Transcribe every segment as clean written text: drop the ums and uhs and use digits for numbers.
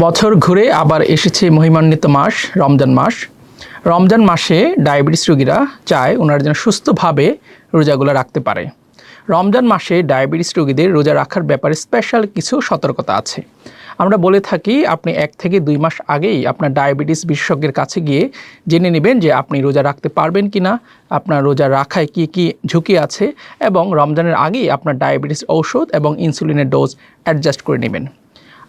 বছর ঘুরে আবার এসেছে মহিমান্বিত মাস রমজান মাস। রমজান মাসে ডায়াবেটিস রোগীরা চায় ওনারা যেন সুস্থভাবে রোজাগুলো রাখতে পারে। রমজান মাসে ডায়াবেটিস রোগীদের রোজা রাখার ব্যাপারে স্পেশাল কিছু সতর্কতা আছে। আমরা বলে থাকি আপনি 1 থেকে 2 মাস আগেই আপনার ডায়াবেটিস বিশেষজ্ঞের কাছে গিয়ে জেনে নেবেন যে আপনি রোজা রাখতে পারবেন কিনা, আপনার রোজা রাখায় কি কি ঝুঁকি আছে এবং রমজানের আগেই আপনার ডায়াবেটিস ঔষধ এবং ইনসুলিনের ডোজ অ্যাডজাস্ট করে নেবেন।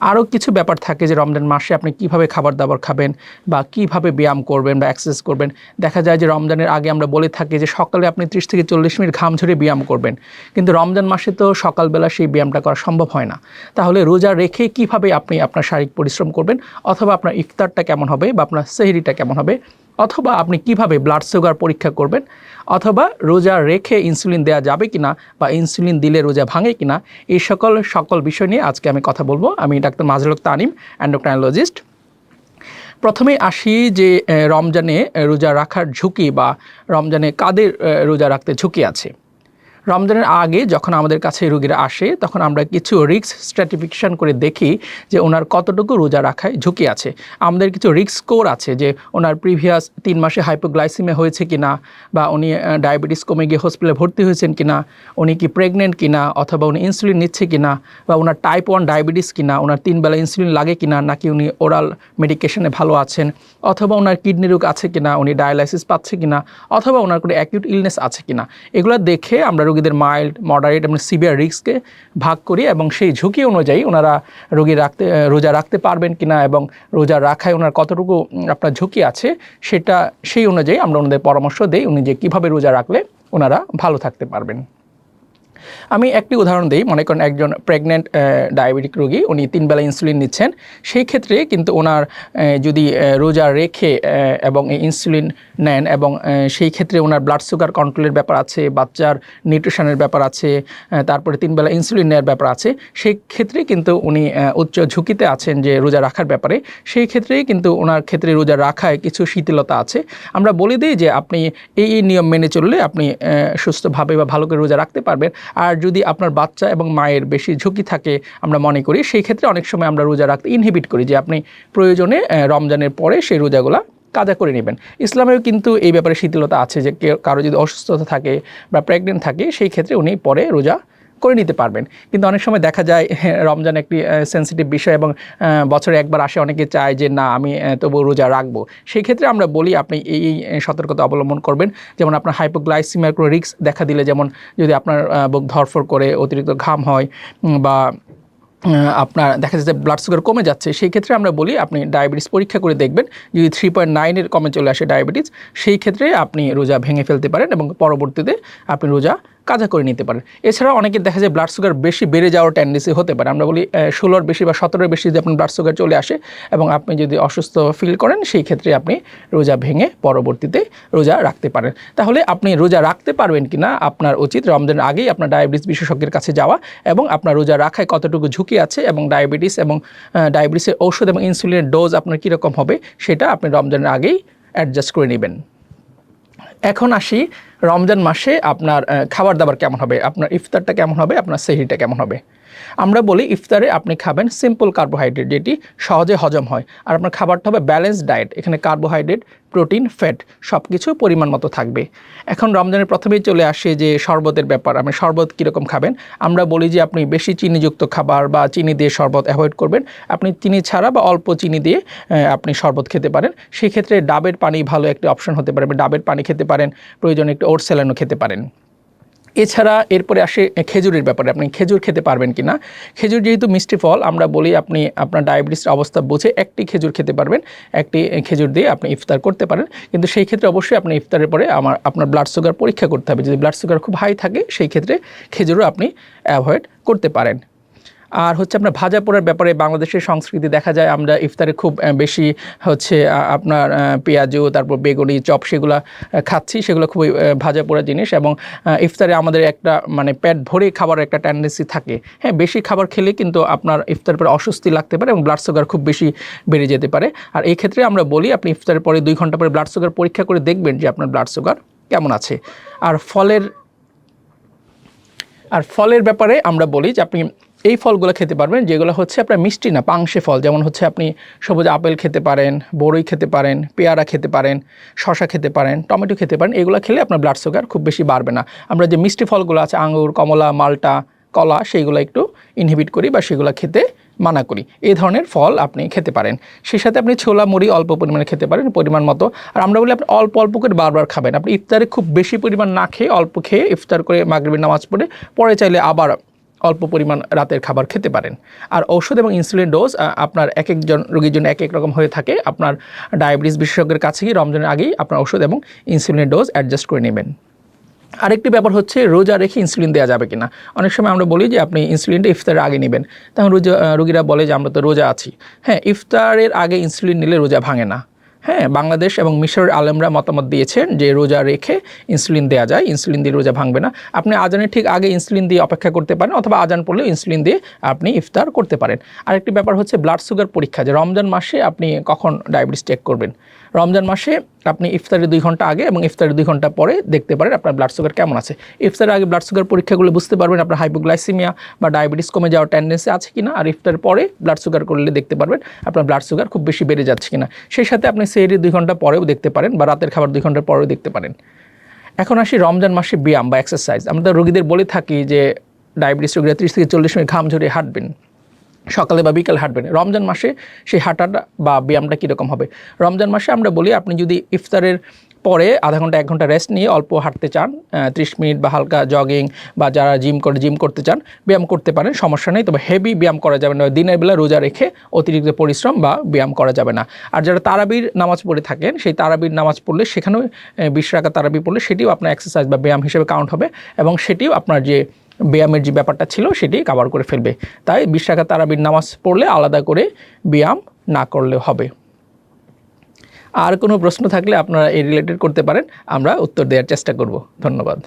আরও কিছু ব্যাপার থাকে যে রমজান মাসে আপনি কিভাবে খাবার দাবার খাবেন বা কিভাবে ব্যায়াম করবেন বা এক্সারসাইজ করবেন। দেখা যায় যে রমজানের আগে আমরা বলে থাকি যে সকালে আপনি 30 থেকে 40 মিনিট ঘাম ঝরে ব্যায়াম করবেন, কিন্তু রমজান মাসে তো সকালবেলা সেই ব্যায়ামটা করা সম্ভব হয় না। তাহলে রোজা রেখে কিভাবে আপনি আপনার শারীরিক পরিশ্রম করবেন, অথবা আপনার ইফতারটা কেমন হবে বা আপনার সেহরিটা কেমন হবে, অথবা আপনি কিভাবে ব্লাড সুগার পরীক্ষা করবেন, অথবা রোজা রেখে ইনসুলিন দেওয়া যাবে কিনা বা ইনসুলিন দিলে রোজা ভাঙে কিনা, এই সকল বিষয় নিয়ে আজকে আমি কথা বলবো। আমি ডাক্তার মাজহারুল হক তানিম, এন্ডোক্রাইনোলজিস্ট। প্রথমে আসি যে রমজানে রোজা রাখার ঝুঁকি বা রমজানে কাদের রোজা রাখতে ঝুঁকি আছে। রমজানের আগে যখন আমাদের কাছে রোগীরা আসে তখন আমরা কিছু রিস্ক স্ট্র্যাটিফিকেশন করে দেখি যে ওনার কতটুকু রোজা রাখায় ঝুঁকি আছে। আমাদের কিছু রিস্ক স্কোর আছে যে ওনার প্রিভিয়াস 3 মাসে হাইপোগ্লাইসিমিয়া হয়েছে কিনা, বা উনি ডায়াবেটিস কমে গিয়ে হসপিটালে ভর্তি হয়েছেন কিনা, উনি কি প্রেগনেন্ট কিনা, অথবা উনি ইনসুলিন নিচ্ছে কিনা, বা ওনার টাইপ 1 ডায়াবেটিস কিনা, ওনার 3 বেলা ইনসুলিন লাগে কিনা, নাকি উনি ওরাল মেডিকেশনে ভালো আছেন, অথবা ওনার কিডনি রোগ আছে কিনা, উনি ডায়ালাইসিস পাচ্ছে কিনা, অথবা ওনার কোনো অ্যাকিউট ইলনেস আছে কিনা। এগুলো দেখে আমরা রোগীদের মাইল্ড, মডারেট এবং সিভিয়ার রিস্ককে ভাগ করি এবং সেই ঝুঁকি অনুযায়ী ওনারা রোজা রাখতে পারবেন কিনা এবং রোজা রাখায় ওনার কতটুকু আপনার ঝুঁকি আছে সেই অনুযায়ী আমরা ওনাদের পরামর্শ দিই উনি যে কীভাবে রোজা রাখলে ওনারা ভালো থাকতে পারবেন। আমি একটি উদাহরণ দিই। মনে করেন একজন প্রেগনেন্ট ডায়াবেটিক রোগী, উনি 3 বেলা ইনসুলিন নিচ্ছেন। সেই ক্ষেত্রে কিন্তু ওনার যদি রোজা রেখে এবং ইনসুলিন নেন এবং সেই ক্ষেত্রে ওনার ব্লাড সুগার কন্ট্রোলের ব্যাপার আছে, বাচ্চার নিউট্রিশনের ব্যাপার আছে, তারপরে 3 বেলা ইনসুলিন নেওয়ার ব্যাপার আছে, সেই ক্ষেত্রে কিন্তু উনি উচ্চ ঝুঁকিতে আছেন যে রোজা রাখার ব্যাপারে। সেই ক্ষেত্রেই কিন্তু ওনার ক্ষেত্রে রোজা রাখায় কিছু শিথিলতা আছে। আমরা বলে দিই যে আপনি এই নিয়ম মেনে চললে আপনি সুস্থভাবে বা ভালো করে রোজা রাখতে পারবেন। আর যদি আপনার বাচ্চা এবং মায়ের বেশি ঝুঁকি থাকে আমরা মনে করি, সেই ক্ষেত্রে অনেক সময় আমরা রোজা রাখতে ইনহিবিট করি যে আপনি প্রয়োজনে রমজানের পরে সেই রোজাগুলা কাজা করে নেবেন। ইসলামেও কিন্তু এই ব্যাপারে শিথিলতা আছে যে কারো যদি অসুস্থতা থাকে বা প্রেগনেন্ট থাকে সেই ক্ষেত্রে উনি পরে রোজা করে নিতে পারবেন। কিন্তু অনেক সময় দেখা যায় রমজান একটি সেন্সিটিভ বিষয় এবং বছরে একবার আসে, অনেকে চায় যে না আমি তবু রোজা রাখবো। সেই ক্ষেত্রে আমরা বলি আপনি এই সতর্কতা অবলম্বন করবেন। যেমন আপনার হাইপোগ্লাইসিমিয়ার কোনো রিস্ক দেখা দিলে, যেমন যদি আপনার বুক ধড়ফড় করে, অতিরিক্ত ঘাম হয়, বা আপনার দেখা যাচ্ছে ব্লাড সুগার কমে যাচ্ছে, সেই ক্ষেত্রে আমরা বলি আপনি ডায়াবেটিস পরীক্ষা করে দেখবেন। যদি 3.9-এর কমে চলে আসে ডায়াবেটিস, সেই ক্ষেত্রে আপনি রোজা ভেঙে ফেলতে পারেন এবং পরবর্তীতে আপনি রোজা কাজা করে নিতে পারেন। এছাড়াও অনেকে দেখা যায় ব্লাড সুগার বেশি বেড়ে যাওয়ার টেন্ডেন্সি হতে পারে। আমরা বলি 16-র বেশি বা 17-এর বেশি যদি আপনার ব্লাড সুগার চলে আসে এবং আপনি যদি অসুস্থ ফিল করেন, সেই ক্ষেত্রে আপনি রোজা ভেঙে পরবর্তীতে রোজা রাখতে পারেন। তাহলে আপনি রোজা রাখতে পারবেন কিনা আপনার উচিত রমজানের আগেই আপনার ডায়াবেটিস বিশেষজ্ঞের কাছে যাওয়া এবং আপনার রোজা রাখায় কতটুকু ঝুঁকি আছে এবং ডায়াবেটিসের ঔষধ এবং ইনসুলিনের ডোজ আপনার কীরকম হবে সেটা আপনি রমজানের আগেই অ্যাডজাস্ট করে নেবেন। এখন আসি রমজান মাসে আপনার খাবার দাবার কেমন হবে, আপনার ইফতারটা কেমন হবে, আপনার সেহরিটা কেমন হবে। আমরা বলি ইফতারে আপনি খাবেন সিম্পল কার্বোহাইড্রেট, যেটি সহজে হজম হয়। আর আপনার খাবারটা হবে ব্যালেন্সড ডায়েট, এখানে কার্বোহাইড্রেট, প্রোটিন, ফ্যাট সব কিছু পরিমাণ মতো থাকবে। এখন রমজানের প্রথমেই চলে আসে যে শরবতের ব্যাপার। আপনি শরবত কীরকম খাবেন। আমরা বলি যে আপনি বেশি চিনিযুক্ত খাবার বা চিনি দিয়ে শরবত অ্যাভয়েড করবেন। আপনি চিনি ছাড়া বা অল্প চিনি দিয়ে আপনি শরবত খেতে পারেন। সেই ক্ষেত্রে ডাবের পানি ভালো একটি অপশন হতে পারে। আপনি ডাবের পানি খেতে পারেন, প্রয়োজনে একটু ওটস স্যালাইনও খেতে পারেন। এছাড়া এরপরে আসে খেজুরের ব্যাপারে। আপনি খেজুর খেতে পারবেন কিনা। খেজুর যেহেতু মিষ্টি ফল, আমরা বলি আপনি আপনার ডায়াবেটিসের অবস্থা বুঝে একটি খেজুর খেতে পারবেন। একটি খেজুর দিয়ে আপনি ইফতার করতে পারেন, কিন্তু সেই ক্ষেত্রে অবশ্যই আপনি ইফতারের পরে আপনার ব্লাড সুগার পরীক্ষা করতে হবে। যদি ব্লাড সুগার খুব হাই থাকে সেই ক্ষেত্রে খেজুরও আপনি অ্যাভয়েড করতে পারেন। আর হচ্ছে আপনার ভাজা পোড়ার ব্যাপারে বাংলাদেশের সংস্কৃতি দেখা যায় আমরা ইফতারে খুব বেশি হচ্ছে আপনার পেঁয়াজু, তারপর বেগুনি, চপ সেগুলো খাচ্ছি, সেগুলো খুবই ভাজা পোড়া জিনিস এবং ইফতারে আমাদের একটা মানে পেট ভরে খাবার একটা টেন্ডেন্সি থাকে। হ্যাঁ, বেশি খাবার খেলে কিন্তু আপনার ইফতারের পরে অস্বস্তি লাগতে পারে এবং ব্লাড সুগার খুব বেশি বেড়ে যেতে পারে। আর এই ক্ষেত্রে আমরা বলি আপনি ইফতারের পরে 2 ঘন্টা পরে ব্লাড সুগার পরীক্ষা করে দেখবেন যে আপনার ব্লাড সুগার কেমন আছে। আর ফলের ব্যাপারে আমরা বলি যে আপনি এই ফলগুলো খেতে পারবেন যেগুলো হচ্ছে আপনার মিষ্টি না, পাংশে ফল। যেমন হচ্ছে আপনি সবুজ আপেল খেতে পারেন, বড়ই খেতে পারেন, পেয়ারা খেতে পারেন, শশা খেতে পারেন, টমেটো খেতে পারেন। এগুলো খেলে আপনার ব্লাড সুগার খুব বেশি বাড়বে না। আমরা যে মিষ্টি ফলগুলো আছে আঙ্গুর, কমলা, মাল্টা, কলা, সেইগুলো একটু ইনহিবিট করি বা সেগুলো খেতে মানা করি। এই ধরনের ফল আপনি খেতে পারেন। সেই সাথে আপনি ছোলা মুড়ি অল্প পরিমাণে খেতে পারেন, পরিমাণ মতো। আর আমরা বলি আপনি অল্প অল্প করে বারবার খাবেন। আপনি ইফতারে খুব বেশি পরিমাণ না খেয়ে অল্প খেয়ে ইফতার করে মাগরিবের নামাজ পরে চাইলে আবার অল্প পরিমাণ রাতের খাবার খেতে পারেন। আর ঔষধ এবং ইনসুলিন ডোজ আপনার এক একজন রোগীর জন্য এক এক রকম হয়ে থাকে। আপনার ডায়াবেটিস বিশেষজ্ঞের কাছে গিয়ে রমজানের আগেই আপনার ঔষধ এবং ইনসুলিনের ডোজ অ্যাডজাস্ট করে নেবেন। আরেকটি ব্যাপার হচ্ছে রোজা রেখে ইনসুলিন দেওয়া যাবে কিনা। অনেক সময় আমরা বলি যে আপনি ইনসুলিনটা ইফতারের আগে নেবেন, তখন রোগীরা বলে যে আমরা তো রোজা আছি। হ্যাঁ, ইফতারের আগে ইনসুলিন নিলে রোজা ভাঙে না। হ্যাঁ, বাংলাদেশ এবং মিশরের আলেমরা মতামত দিয়েছেন যে রোজা রেখে ইনসুলিন দেওয়া যায়, ইনসুলিন দিয়ে রোজা ভাঙবে না। আপনি আজানের ঠিক আগে ইনসুলিন দিয়ে অপেক্ষা করতে পারেন, অথবা আজান পড়লেও ইনসুলিন দিয়ে আপনি ইফতার করতে পারেন। আরেকটি ব্যাপার হচ্ছে ব্লাড সুগার পরীক্ষা, যে রমজান মাসে আপনি কখন ডায়াবেটিস চেক করবেন। রমজান মাসে আপনি ইফতারের 2 ঘন্টা আগে এবং ইফতারের 2 ঘন্টা পরে দেখতে পারেন আপনার ব্লাড সুগার কেমন আছে। ইফতারের আগে ব্লাড সুগার পরীক্ষাগুলো বুঝতে পারবেন আপনার হাইপোগ্লাইসেমিয়া বা ডায়াবেটিস কমে যাওয়ার টেন্ডেন্সি আছে কিনা, আর ইফতারের পরে ব্লাড সুগার করলে দেখতে পারবেন আপনার ব্লাড সুগার খুব বেশি বেড়ে যাচ্ছে কিনা। সেই সাথে আপনি সেহরির 2 ঘন্টা পরেও দেখতে পারেন, বা রাতের খাবার 2 ঘন্টা পরেও দেখতে পারেন। এখন আসি রমজান মাসে ব্যায়াম বা এক্সারসাইজ। আমরা রোগীদের বলে থাকি যে ডায়াবেটিস রোগীরা 30 থেকে 40 মিনিট ঘাম ঝরিয়ে হাঁটবেন, সকালে বা বিকালে হাঁটবেন। রমজান মাসে সেই হাঁটাটা বা ব্যায়ামটা কীরকম হবে? রমজান মাসে আমরা বলি আপনি যদি ইফতারের পরে আধা ঘন্টা 1 ঘন্টা রেস্ট নিয়ে অল্প হাঁটতে চান, 30 মিনিট বা হালকা জগিং, বা যারা জিম করতে চান ব্যায়াম করতে পারেন, সমস্যা নেই। তবে হেভি ব্যায়াম করা যাবে না, দিনের বেলা রোজা রেখে অতিরিক্ত পরিশ্রম বা ব্যায়াম করা যাবে না। আর যারা তারাবির নামাজ পড়ে থাকেন, সেই তারাবির নামাজ পড়লে সেখানেও 20 রাকাত তারাবি পড়লে সেটিও আপনার এক্সারসাইজ বা ব্যায়াম হিসেবে কাউন্ট হবে, এবং সেটিও আপনার যে ব্যায়ামের যে ব্যাপারটা ছিল সেটি কভার করে ফেলবে। তাই 20 রাকাত তারাবির নামাজ পড়লে আলাদা করে ব্যায়াম না করলেও হবে। আর কোনো প্রশ্ন থাকলে আপনারা এই রিলেটেড করতে পারেন, আমরা উত্তর দেওয়ার চেষ্টা করব। ধন্যবাদ।